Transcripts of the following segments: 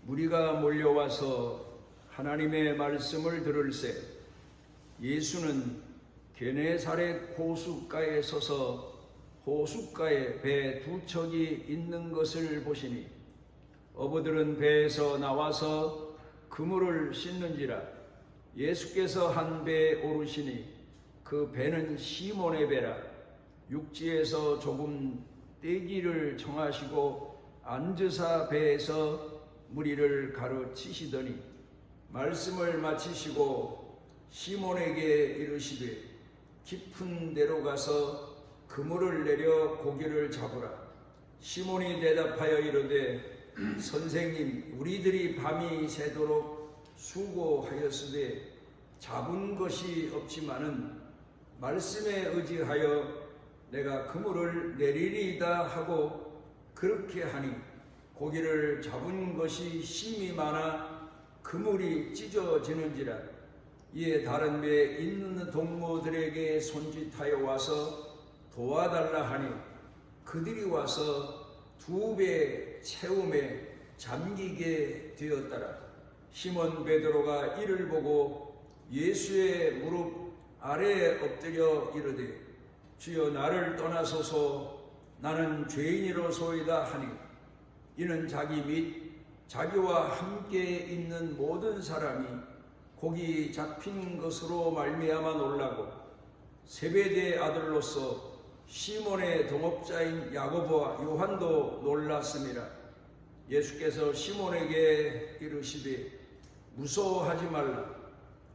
무리가 몰려와서 하나님의 말씀을 들을새 예수는 게네사렛 호숫가에 서서 호숫가에 배 두 척이 있는 것을 보시니 어부들은 배에서 나와서 그물을 씻는지라. 예수께서 한 배에 오르시니 그 배는 시몬의 배라. 육지에서 조금 떼기를 청하시고 앉으사 배에서 무리를 가르치시더니 말씀을 마치시고 시몬에게 이르시되 깊은 데로 가서 그물을 내려 고기를 잡으라. 시몬이 대답하여 이르되 선생님, 우리들이 밤이 새도록 수고하였으되 잡은 것이 없지만은 말씀에 의지하여 내가 그물을 내리리이다 하고 그렇게 하니 고기를 잡은 것이 심이 많아 그물이 찢어지는지라. 이에 다른 배에 있는 동무들에게 손짓하여 와서 도와달라 하니 그들이 와서 두 배 채움에 잠기게 되었더라. 시몬 베드로가 이를 보고 예수의 무릎 아래에 엎드려 이르되 주여 나를 떠나소서 나는 죄인이로소이다 하니 이는 자기 및 자기와 함께 있는 모든 사람이 고기 잡힌 것으로 말미암아 놀라고 세베대의 아들로서 시몬의 동업자인 야고보와 요한도 놀랐습니다. 예수께서 시몬에게 이르시되 무서워하지 말라.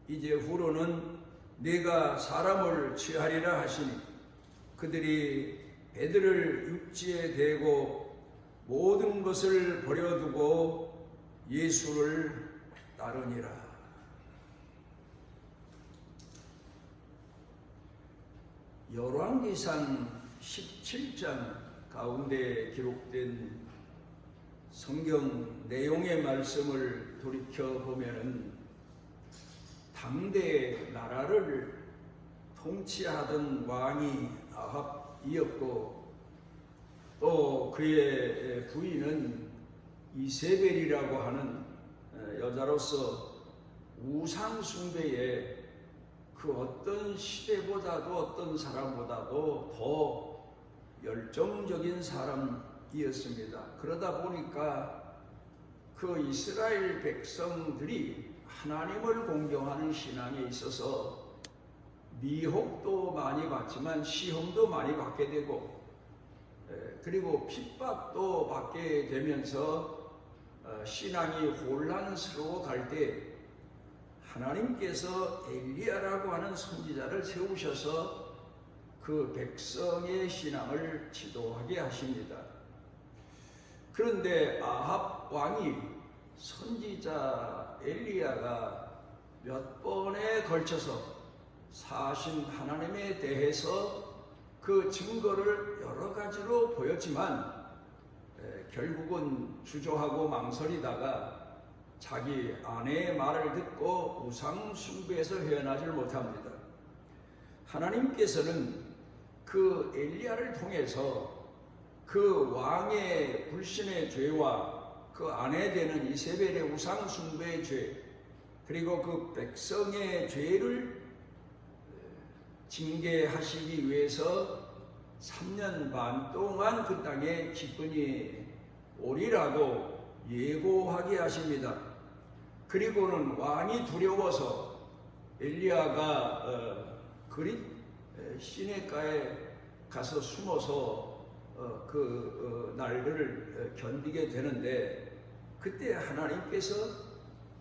이제 후로는 네가 사람을 취하리라 하시니 그들이 배들을 육지에 대고 모든 것을 버려두고 예수를 따르니라. 열왕기상 17장 가운데 기록된 성경 내용의 말씀을 돌이켜보면 당대의 나라를 통치하던 왕이 아합이었고 또 그의 부인은 이세벨이라고 하는 여자로서 우상 숭배에 그 어떤 시대보다도 어떤 사람보다도 더 열정적인 사람이었습니다. 그러다 보니까 그 이스라엘 백성들이 하나님을 공경하는 신앙에 있어서 미혹도 많이 받지만 시험도 많이 받게 되고 그리고 핍박도 받게 되면서 신앙이 혼란스러워 갈 때 하나님께서 엘리야라고 하는 선지자를 세우셔서 그 백성의 신앙을 지도하게 하십니다. 그런데 아합 왕이 선지자 엘리야가 몇 번에 걸쳐서 사신 하나님에 대해서 그 증거를 여러 가지로 보였지만 결국은 주저하고 망설이다가 자기 아내의 말을 듣고 우상 숭배에서 헤어나질 못합니다. 하나님께서는 그 엘리야를 통해서 그 왕의 불신의 죄와 그 아내 되는 이세벨의 우상 숭배의 죄 그리고 그 백성의 죄를 징계하시기 위해서 3년 반 동안 그 땅에 기근이 오리라고 예고하게 하십니다. 그리고는 왕이 두려워서 엘리야가 그릿 시내가에 가서 숨어서 그 날들을 견디게 되는데 그때 하나님께서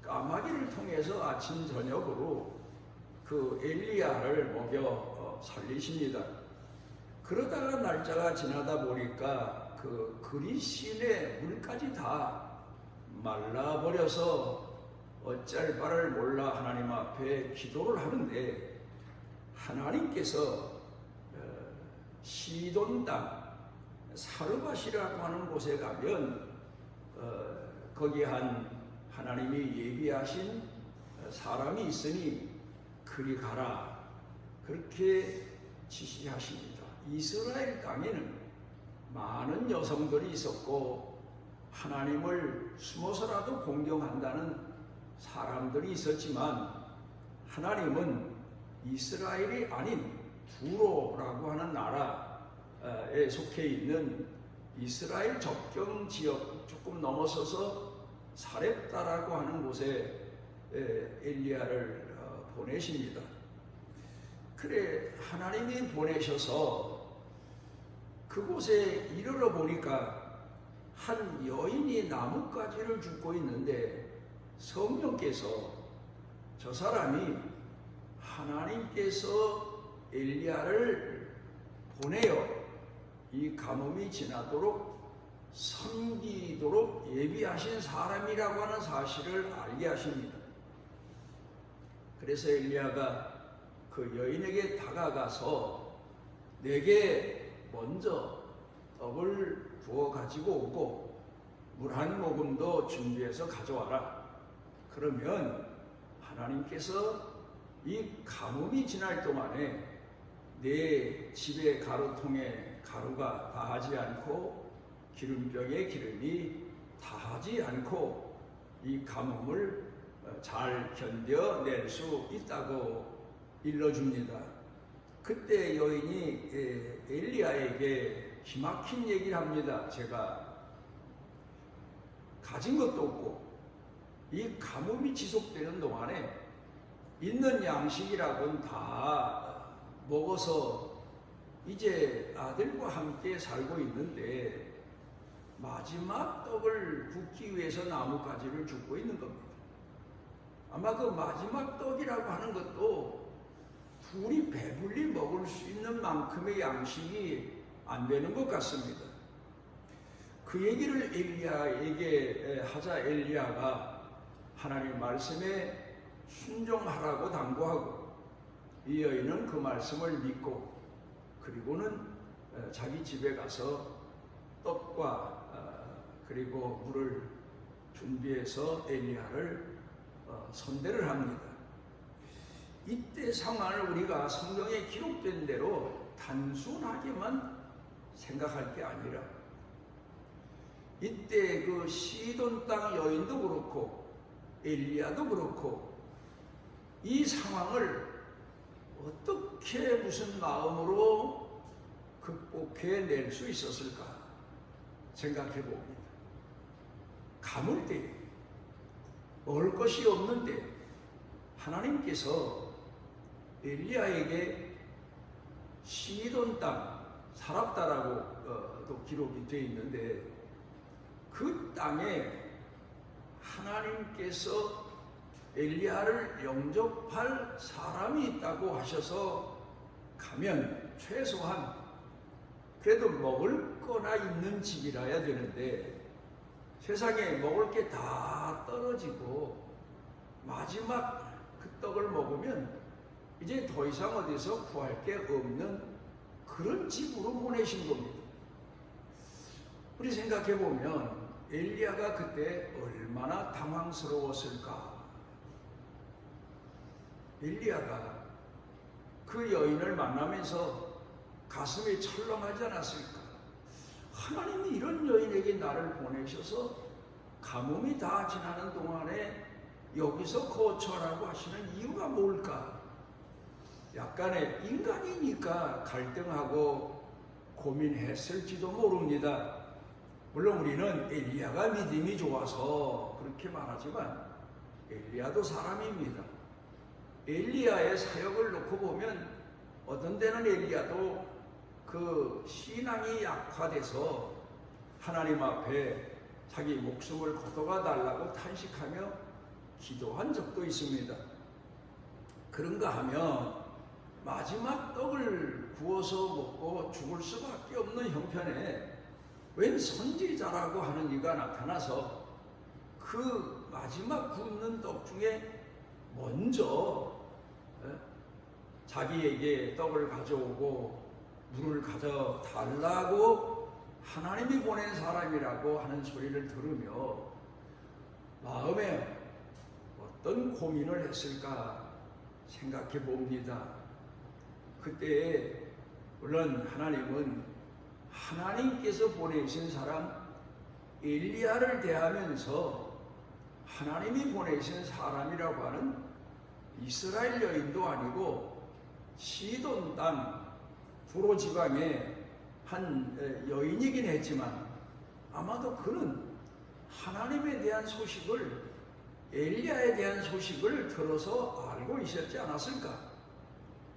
까마귀를 통해서 아침 저녁으로 그 엘리야를 먹여 살리십니다. 그러다가 날짜가 지나다 보니까 그 그릿 시내 물까지 다 말라버려서 어쩔 바를 몰라 하나님 앞에 기도를 하는데 하나님께서 시돈 땅 사르밧이라고 하는 곳에 가면 거기 하나님이 예비하신 사람이 있으니 그리 가라 그렇게 지시하십니다. 이스라엘 땅에는 많은 여성들이 있었고 하나님을 숨어서라도 공경한다는 사람들이 있었지만, 하나님은 이스라엘이 아닌 두로라고 하는 나라에 속해 있는 이스라엘 접경 지역 조금 넘어서서 사렙다라고 하는 곳에 엘리야를 보내십니다. 그래, 하나님이 보내셔서 그곳에 이르러 보니까 한 여인이 나뭇가지를 줍고 있는데, 성령께서 저 사람이 하나님께서 엘리야를 보내어 이 가뭄이 지나도록 섬기도록 예비하신 사람이라고 하는 사실을 알게 하십니다. 그래서 엘리야가 그 여인에게 다가가서 내게 먼저 떡을 부어 가지고 오고 물 한 모금도 준비해서 가져와라. 그러면 하나님께서 이 가뭄이 지날 동안에 내 집의 가루통에 가루가 다하지 않고 기름병에 기름이 다하지 않고 이 가뭄을 잘 견뎌낼 수 있다고 일러줍니다. 그때 여인이 엘리야에게 기막힌 얘기를 합니다. 제가 가진 것도 없고 이 가뭄이 지속되는 동안에 있는 양식이라고는 다 먹어서 이제 아들과 함께 살고 있는데 마지막 떡을 굽기 위해서 나뭇가지를 줍고 있는 겁니다. 아마 그 마지막 떡이라고 하는 것도 둘이 배불리 먹을 수 있는 만큼의 양식이 안 되는 것 같습니다. 그 얘기를 엘리야에게 하자 엘리야가 하나님 말씀에 순종하라고 당부하고, 이 여인은 그 말씀을 믿고 그리고는 자기 집에 가서 떡과 그리고 물을 준비해서 엘리야를 선대를 합니다. 이때 상황을 우리가 성경에 기록된 대로 단순하게만 생각할 게 아니라, 이때 그 시돈 땅 여인도 그렇고 엘리야도 그렇고 이 상황을 어떻게 무슨 마음으로 극복해낼 수 있었을까 생각해 봅니다. 가물 때, 먹을 것이 없는데 하나님께서 엘리야에게 시돈 땅, 사랍다라고 기록이 되어 있는데, 그 땅에 하나님께서 엘리야를 영접할 사람이 있다고 하셔서 가면 최소한 그래도 먹을 거나 있는 집이라야 되는데, 세상에 먹을 게 다 떨어지고 마지막 그 떡을 먹으면 이제 더 이상 어디서 구할 게 없는 그런 집으로 보내신 겁니다. 우리 생각해 보면 엘리야가 그때 얼마나 당황스러웠을까. 엘리야가 그 여인을 만나면서 가슴이 철렁하지 않았을까. 하나님이 이런 여인에게 나를 보내셔서 가뭄이 다 지나는 동안에 여기서 거처라고 하시는 이유가 뭘까? 약간의 인간이니까 갈등하고 고민했을지도 모릅니다. 물론 우리는 엘리야가 믿음이 좋아서 그렇게 말하지만 엘리야도 사람입니다. 엘리야의 사역을 놓고 보면 어떤 때는 엘리야도 그 신앙이 약화돼서 하나님 앞에 자기 목숨을 걷어가 달라고 탄식하며 기도한 적도 있습니다. 그런가 하면 마지막 떡을 구워서 먹고 죽을 수밖에 없는 형편에 웬 선지자라고 하는 이가 나타나서 그 마지막 굽는 떡 중에 먼저 자기에게 떡을 가져오고 물을 가져달라고 하나님이 보낸 사람이라고 하는 소리를 들으며 마음에 어떤 고민을 했을까 생각해 봅니다. 그때 물론 하나님은 하나님께서 보내신 사람 엘리야를 대하면서 하나님이 보내신 사람이라고 하는 이스라엘 여인도 아니고 시돈 땅 두로 지방의 한 여인이긴 했지만 아마도 그는 하나님에 대한 소식을, 엘리야에 대한 소식을 들어서 알고 있었지 않았을까?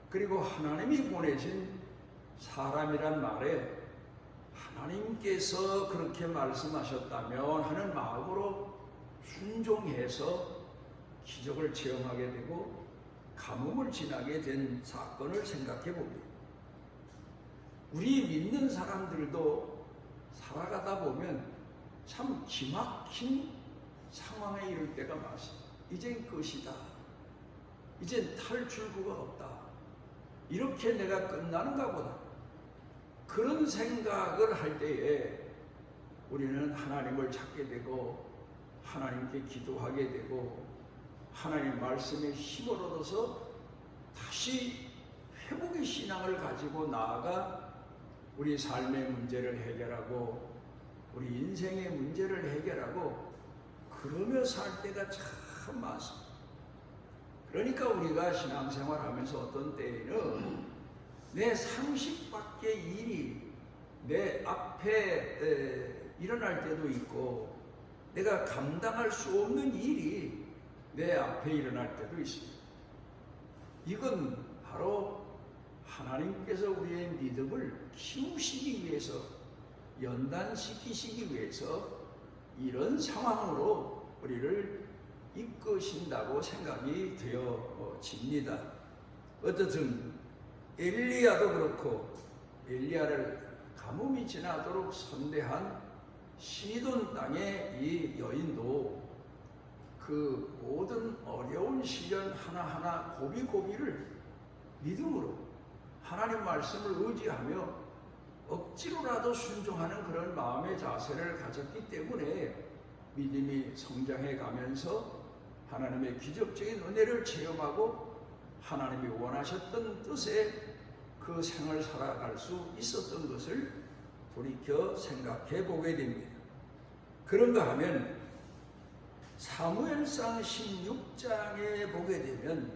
그리고 하나님이 보내신 사람이란 말에 하나님께서 그렇게 말씀하셨다면 하는 마음으로 순종해서 기적을 체험하게 되고 가뭄을 지나게 된 사건을 생각해 봅니다. 우리 믿는 사람들도 살아가다 보면 참 기막힌 상황에 이를 때가 많습니다. 이젠 끝이다. 이젠 탈출구가 없다. 이렇게 내가 끝나는가 보다. 그런 생각을 할 때에 우리는 하나님을 찾게 되고 하나님께 기도하게 되고 하나님 말씀에 힘을 얻어서 다시 회복의 신앙을 가지고 나아가 우리 삶의 문제를 해결하고 우리 인생의 문제를 해결하고 그러며 살 때가 참 많습니다. 그러니까 우리가 신앙생활하면서 어떤 때에는 내 상식밖의 일이 내 앞에 일어날 때도 있고 내가 감당할 수 없는 일이 내 앞에 일어날 때도 있습니다. 이건 바로 하나님께서 우리의 믿음을 키우시기 위해서, 연단시키시기 위해서 이런 상황으로 우리를 이끄신다고 생각이 되어집니다. 어쨌든 엘리야도 그렇고 엘리야를 가뭄이 지나도록 선대한 시돈 땅의 이 여인도 그 모든 어려운 시련 하나하나 고비고비를 믿음으로 하나님 말씀을 의지하며 억지로라도 순종하는 그런 마음의 자세를 가졌기 때문에 믿음이 성장해 가면서 하나님의 기적적인 은혜를 체험하고 하나님이 원하셨던 뜻에 그 생을 살아갈 수 있었던 것을 돌이켜 생각해 보게 됩니다. 그런가 하면 사무엘상 16장에 보게 되면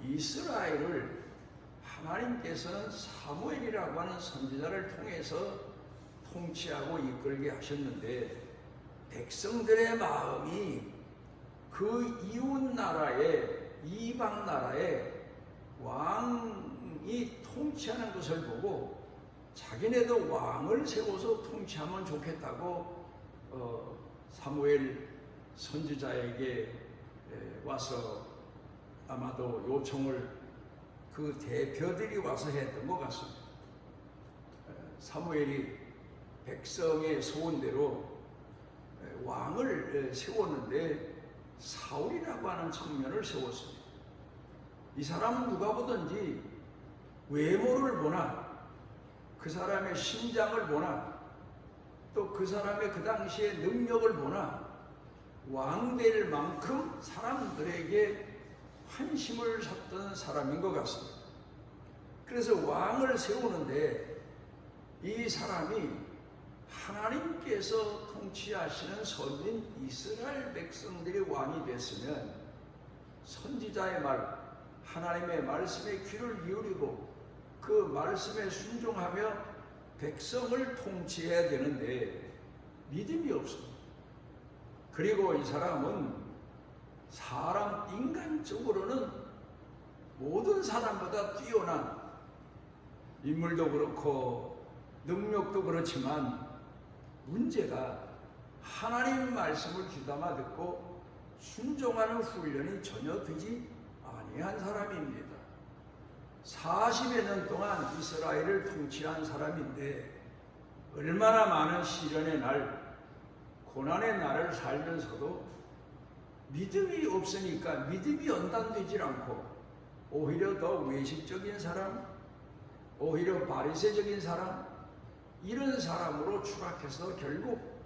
이스라엘을 하나님께서는 사무엘이라고 하는 선지자를 통해서 통치하고 이끌게 하셨는데 백성들의 마음이 그 이웃 나라의 이방 나라의 왕이 통치하는 것을 보고 자기네도 왕을 세워서 통치하면 좋겠다고 사무엘 선지자에게 와서 아마도 요청을 그 대표들이 와서 했던 것 같습니다. 사무엘이 백성의 소원대로 왕을 세웠는데 사울이라고 하는 청년을 세웠습니다. 이 사람은 누가 보든지 외모를 보나 그 사람의 심장을 보나 또 그 사람의 그 당시의 능력을 보나 왕될 만큼 사람들에게 환심을 샀던 사람인 것 같습니다. 그래서 왕을 세우는데 이 사람이 하나님께서 통치하시는 선민 이스라엘 백성들이 왕이 됐으면 선지자의 말, 하나님의 말씀에 귀를 기울이고 그 말씀에 순종하며 백성을 통치해야 되는데 믿음이 없습니다. 그리고 이 사람은 인간적으로는 모든 사람보다 뛰어난 인물도 그렇고 능력도 그렇지만 문제가 하나님 말씀을 귀담아 듣고 순종하는 훈련이 전혀 되지 아니한 사람입니다. 40여 년 동안 이스라엘을 통치한 사람인데 얼마나 많은 시련의 날, 고난의 날을 살면서도 믿음이 없으니까 믿음이 연단되질 않고 오히려 더 외식적인 사람, 오히려 바리새적인 사람, 이런 사람으로 추락해서 결국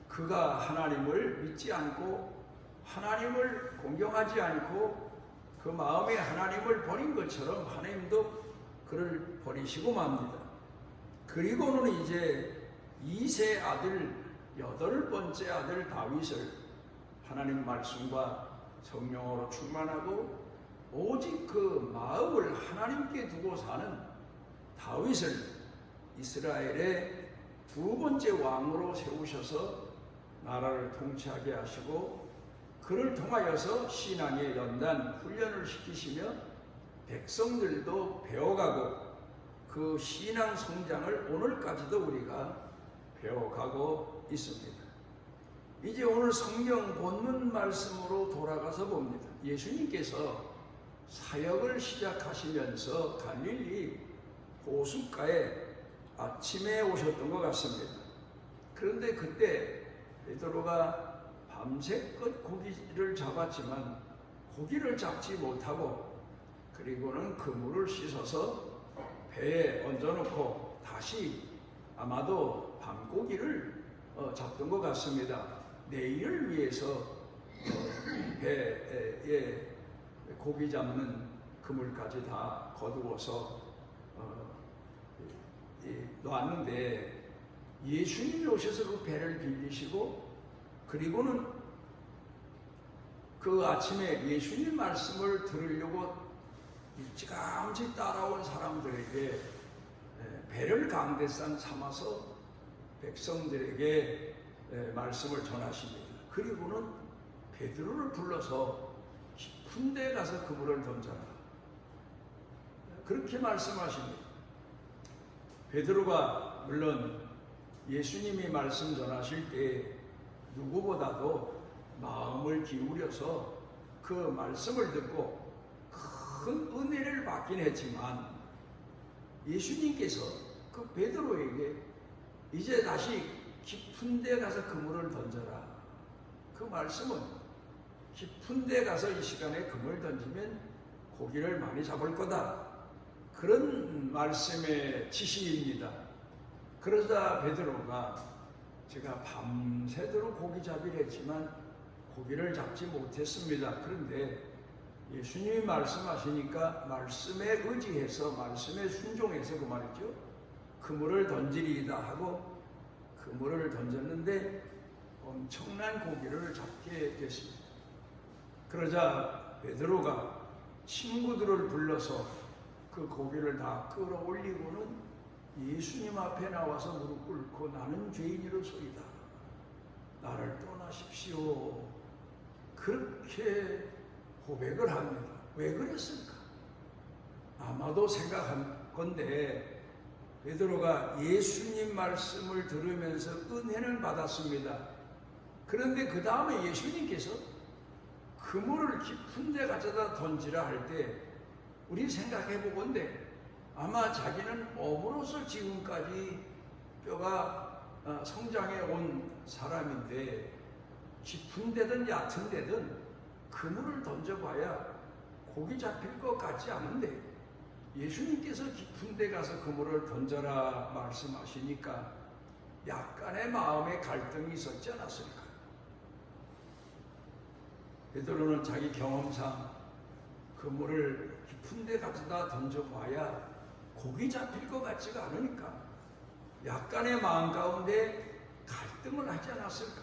그가 하나님을 믿지 않고 하나님을 공경하지 않고 그 마음에 하나님을 버린 것처럼 하나님도 그를 버리시고 맙니다. 그리고는 이제 2세 아들 8번째 아들 다윗을 하나님 말씀과 성령으로 충만하고 오직 그 마음을 하나님께 두고 사는 다윗을 이스라엘의 2번째 왕으로 세우셔서 나라를 통치하게 하시고 그를 통하여서 신앙의 연단 훈련을 시키시며 백성들도 배워가고 그 신앙 성장을 오늘까지도 우리가 배워가고 있습니다. 이제 오늘 성경 본문 말씀으로 돌아가서 봅니다. 예수님께서 사역을 시작하시면서 갈릴리 호숫가에 아침에 오셨던 것 같습니다. 그런데 그때 베드로가 밤새껏 고기를 잡았지만 고기를 잡지 못하고 그리고는 그물을 씻어서 배에 얹어놓고 다시 아마도 밤고기를 잡던 것 같습니다. 내일을 위해서 배에 고기 잡는 그물까지 다 거두어서 놨는데 예수님이 오셔서 그 배를 빌리시고 그리고는 그 아침에 예수님 말씀을 들으려고 일찌감치 따라온 사람들에게 배를 강대상 삼아서 백성들에게 말씀을 전하십니다. 그리고는 베드로를 불러서 깊은 데 가서 그물을 던져라. 그렇게 말씀하십니다. 베드로가 물론 예수님이 말씀 전하실 때 누구보다도 마음을 기울여서 그 말씀을 듣고 큰 은혜를 받긴 했지만 예수님께서 그 베드로에게 이제 다시 깊은 데 가서 그물을 던져라. 그 말씀은 깊은 데 가서 이 시간에 그물 던지면 고기를 많이 잡을 거다. 그런 말씀의 지시입니다. 그러자 베드로가 제가 밤새도록 고기 잡기를 했지만 고기를 잡지 못했습니다. 그런데 예수님이 말씀하시니까 말씀에 의지해서 말씀에 순종해서 그 말이죠. 그물을 던지리이다 하고 그물을 던졌는데 엄청난 고기를 잡게 됐습니다. 그러자 베드로가 친구들을 불러서 그 고기를 다 끌어올리고는 예수님 앞에 나와서 무릎 꿇고 나는 죄인이로소이다. 나를 떠나십시오. 그렇게 고백을 합니다. 왜 그랬을까? 아마도 생각한 건데 베드로가 예수님 말씀을 들으면서 은혜를 받았습니다. 그런데 그 다음에 예수님께서 그물을 깊은 데 가져다 던지라 할 때 우리 생각해 보건대 아마 자기는 어부로서 지금까지 뼈가 성장해 온 사람인데 깊은 데든 얕은 데든 그물을 던져봐야 고기 잡힐 것 같지 않은데 예수님께서 깊은 데 가서 그물을 던져라 말씀하시니까 약간의 마음의 갈등이 있었지 않았을까? 베드로는 자기 경험상 그물을 깊은 데 가져다 던져봐야 고기 잡힐 것 같지가 않으니까 약간의 마음 가운데 갈등을 하지 않았을까?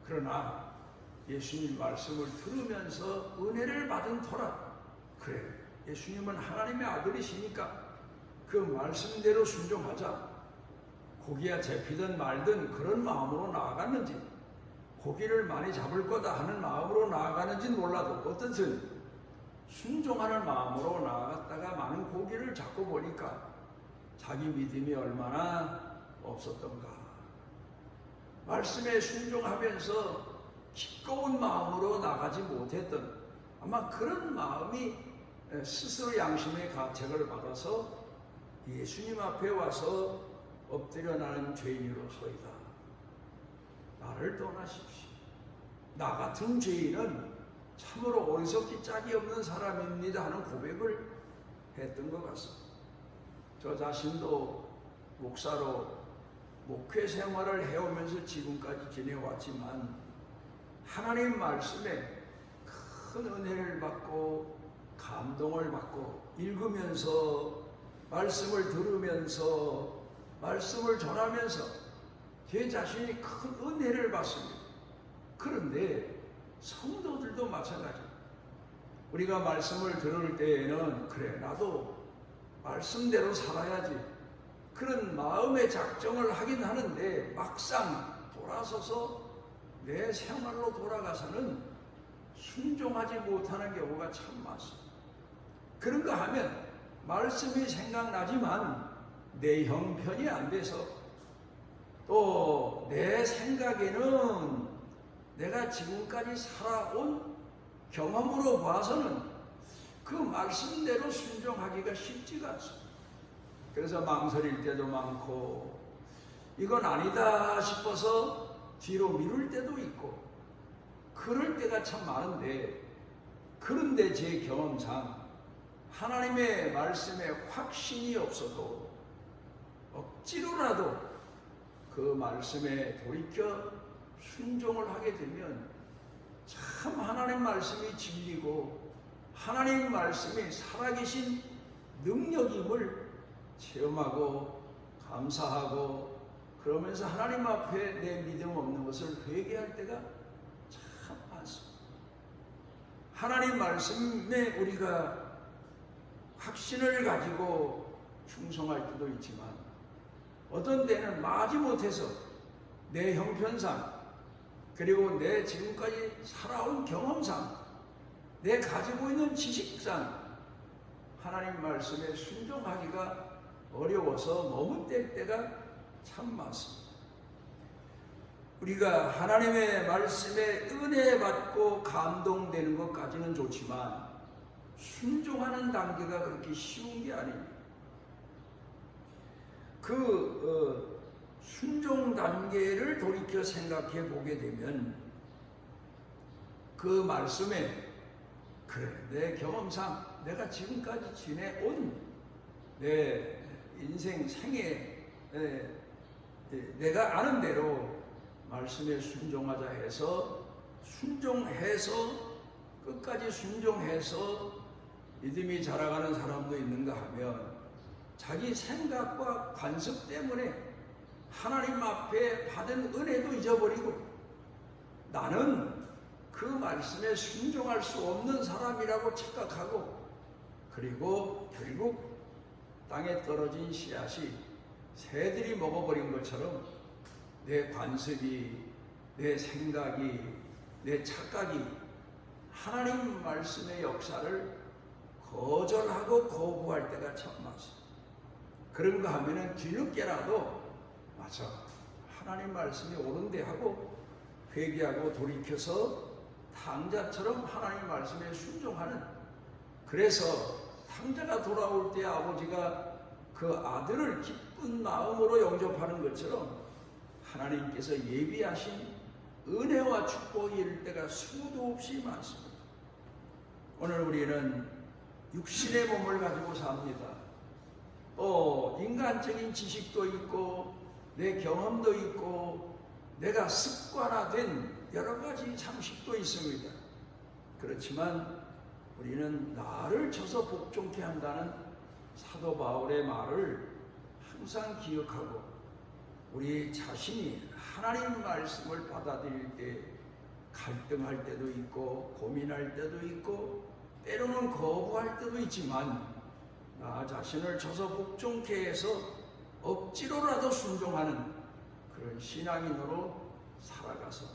그러나 예수님 말씀을 들으면서 은혜를 받은 터라. 그래, 예수님은 하나님의 아들이시니까 그 말씀대로 순종하자. 고기가 잡히든 말든 그런 마음으로 나아갔는지 고기를 많이 잡을 거다 하는 마음으로 나아가는지는 몰라도 어떻든 순종하는 마음으로 나아갔다가 많은 고기를 잡고 보니까 자기 믿음이 얼마나 없었던가. 말씀에 순종하면서 기꺼운 마음으로 나가지 못했던 아마 그런 마음이 스스로 양심의 가책을 받아서 예수님 앞에 와서 엎드려 나는 죄인으로소이다. 나를 떠나십시오. 나 같은 죄인은 참으로 어리석기 짝이 없는 사람입니다 하는 고백을 했던 것 같습니다. 저 자신도 목사로 목회 생활을 해오면서 지금까지 지내왔지만 하나님 말씀에 큰 은혜를 받고 감동을 받고 읽으면서 말씀을 들으면서 말씀을 전하면서 제 자신이 큰 은혜를 받습니다. 그런데 성도들도 마찬가지입니다. 우리가 말씀을 들을 때에는 그래 나도 말씀대로 살아야지 그런 마음의 작정을 하긴 하는데 막상 돌아서서 내 생활로 돌아가서는 순종하지 못하는 경우가 참 많습니다. 그런가 하면 말씀이 생각나지만 내 형편이 안 돼서 또 내 생각에는 내가 지금까지 살아온 경험으로 봐서는 그 말씀대로 순종하기가 쉽지가 않습니다. 그래서 망설일 때도 많고 이건 아니다 싶어서 뒤로 미룰 때도 있고 그럴 때가 참 많은데, 그런데 제 경험상 하나님의 말씀에 확신이 없어도 억지로라도 그 말씀에 돌이켜 순종을 하게 되면 참 하나님 말씀이 진리고 하나님 말씀이 살아계신 능력임을 체험하고 감사하고 그러면서 하나님 앞에 내 믿음 없는 것을 회개할 때가 참 많습니다. 하나님 말씀에 우리가 확신을 가지고 충성할 때도 있지만 어떤 때는 마지못해서 내 형편상 그리고 내 지금까지 살아온 경험상 내 가지고 있는 지식상 하나님 말씀에 순종하기가 어려워서 머뭇댈 때가 참 많습니다. 우리가 하나님의 말씀에 은혜 받고 감동되는 것까지는 좋지만 순종하는 단계가 그렇게 쉬운 게 아닙니다. 순종 단계를 돌이켜 생각해 보게 되면 그 말씀에 그래 내 경험상 내가 지금까지 지내온 내 인생 생에 내가 아는 대로 말씀에 순종하자 해서 순종해서 끝까지 순종해서 믿음이 자라가는 사람도 있는가 하면 자기 생각과 관습 때문에 하나님 앞에 받은 은혜도 잊어버리고 나는 그 말씀에 순종할 수 없는 사람이라고 착각하고 그리고 결국 땅에 떨어진 씨앗이 새들이 먹어버린 것처럼 내 관습이, 내 생각이, 내 착각이 하나님 말씀의 역사를 거절하고 거부할 때가 참 많습니다. 그런가 하면은 뒤늦게라도 맞아 하나님 말씀이 옳은데 하고 회개하고 돌이켜서 탕자처럼 하나님 말씀에 순종하는, 그래서 탕자가 돌아올 때 아버지가 그 아들을 기쁜 마음으로 영접하는 것처럼 하나님께서 예비하신 은혜와 축복이 이를 때가 수도 없이 많습니다. 오늘 우리는 육신의 몸을 가지고 삽니다. 인간적인 지식도 있고 내 경험도 있고 내가 습관화된 여러 가지 상식도 있습니다. 그렇지만 우리는 나를 쳐서 복종케 한다는 사도 바울의 말을 항상 기억하고 우리 자신이 하나님 말씀을 받아들일 때 갈등할 때도 있고 고민할 때도 있고 때로는 거부할 때도 있지만 나 자신을 쳐서 복종케 해서 억지로라도 순종하는 그런 신앙인으로 살아가서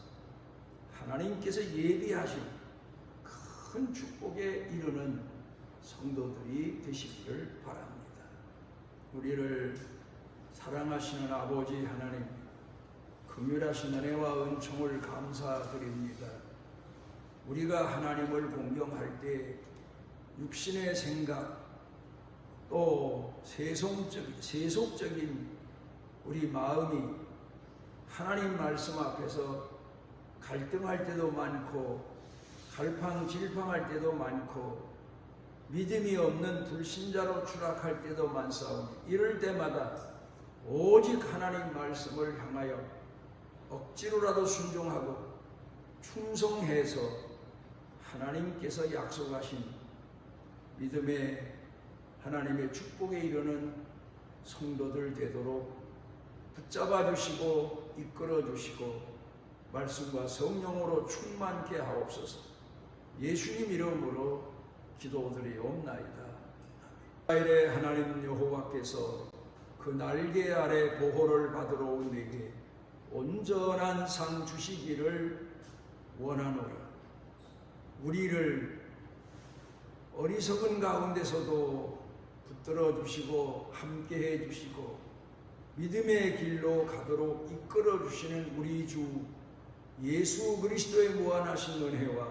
하나님께서 예비하신 큰 축복에 이르는 성도들이 되시기를 바랍니다. 우리를 사랑하시는 아버지 하나님, 긍휼하신 은혜와 은총을 감사드립니다. 우리가 하나님을 공경할 때 육신의 생각 또 세속적인 우리 마음이 하나님 말씀 앞에서 갈등할 때도 많고 갈팡질팡할 때도 많고 믿음이 없는 불신자로 추락할 때도 많사오니 이럴 때마다 오직 하나님 말씀을 향하여 억지로라도 순종하고 충성해서 하나님께서 약속하신 믿음의 하나님의 축복에 이르는 성도들 되도록 붙잡아 주시고 이끌어 주시고 말씀과 성령으로 충만케 하옵소서. 예수님 이름으로 기도드리옵나이다. 이스라엘의 하나님 여호와께서 그 날개 아래 보호를 받으러 온 내게 온전한 상 주시기를 원하노라. 우리를 어리석은 가운데서도 붙들어 주시고 함께해 주시고 믿음의 길로 가도록 이끌어 주시는 우리 주 예수 그리스도의 무한하신 은혜와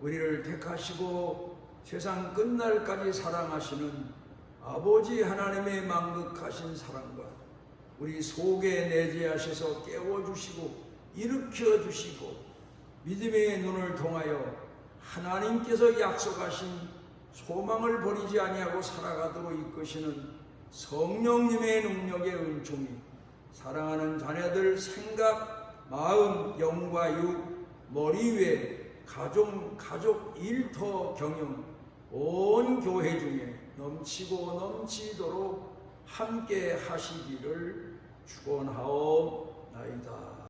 우리를 택하시고 세상 끝날까지 사랑하시는 아버지 하나님의 만극하신 사랑과 우리 속에 내재하셔서 깨워주시고 일으켜주시고 믿음의 눈을 통하여 하나님께서 약속하신 소망을 버리지 아니하고 살아가도록 이끄시는 성령님의 능력의 은총이 사랑하는 자녀들 생각, 마음, 영과 육, 머리 위에 가족 일터 경영 온 교회 중에 넘치고 넘치도록 함께 하시기를 축원하옵나이다.